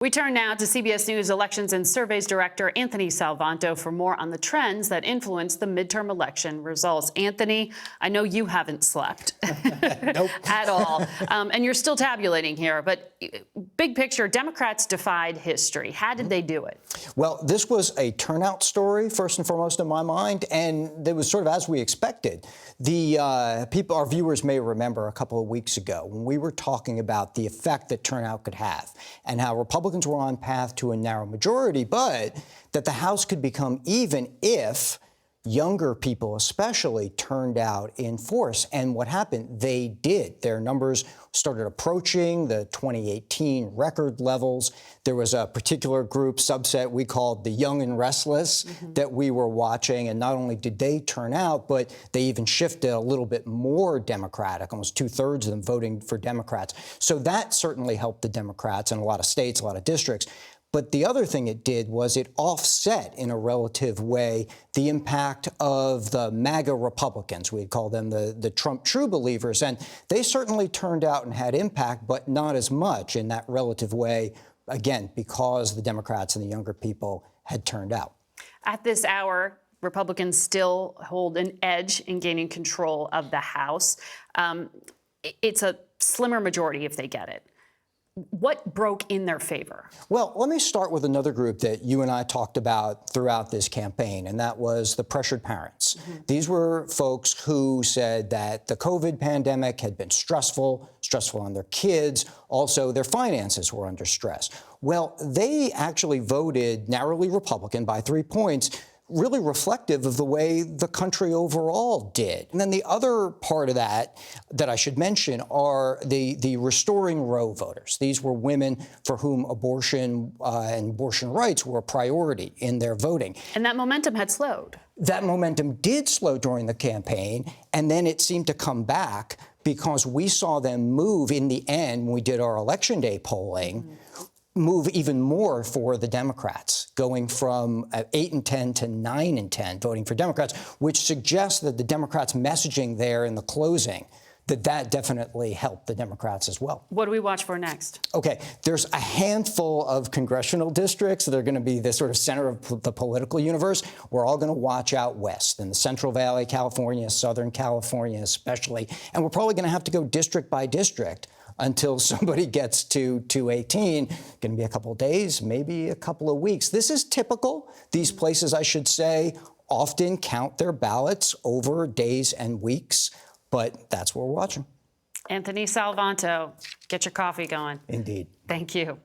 We turn now to CBS News Elections and Surveys Director Anthony Salvanto for more on the trends that influenced the midterm election results. Anthony, I know you haven't slept Nope. at all, and you're still tabulating here, but big picture, Democrats defied history. How did they do it? Well, this was a turnout story, first and foremost, in my mind, and it was sort of as we expected. Our viewers may remember a couple of weeks ago when we were talking about the effect that turnout could have and how Republicans were on path to a narrow majority, but that the House could become even if younger people especially turned out in force. And what happened? They did. Their numbers started approaching the 2018 record levels. There was a particular group subset we called the young and restless that we were watching. And not only did they turn out, but they even shifted a little bit more Democratic, almost 2/3 of them voting for Democrats. So that certainly helped the Democrats in a lot of states, a lot of districts. But the other thing it did was it offset in a relative way the impact of the MAGA Republicans. We'd call them the Trump true believers. And they certainly turned out and had impact, but not as much in that relative way, again, because the Democrats and the younger people had turned out. At this hour, Republicans still hold an edge in gaining control of the House. It's a slimmer majority if they get it. What broke in their favor? Well, let me start with another group that you and I talked about throughout this campaign, and that was the pressured parents. These were folks who said that the COVID pandemic had been stressful on their kids. Also, their finances were under stress. Well, they actually voted narrowly Republican by 3 points, really reflective of the way the country overall did. And then the other part of that I should mention are the Restoring Roe voters. These were women for whom abortion and abortion rights were a priority in their voting. And that momentum had slowed. That momentum did slow during the campaign, and then it seemed to come back because we saw them move in the end when we did our Election Day polling, move even more for the Democrats, going from 8 and 10 to 9 and 10 voting for Democrats, which suggests that the Democrats' messaging there in the closing, that definitely helped the Democrats as well. What do we watch for next? Okay, there's a handful of congressional districts that are going to be the sort of center of the political universe. We're all going to watch out west in the Central Valley, California, Southern California especially, and we're probably going to have to go district by district until somebody gets to 218. Going to be a couple of days, maybe a couple of weeks. This is typical. These places, I should say, often count their ballots over days and weeks, but that's what we're watching. Anthony Salvanto, get your coffee going. Indeed. Thank you.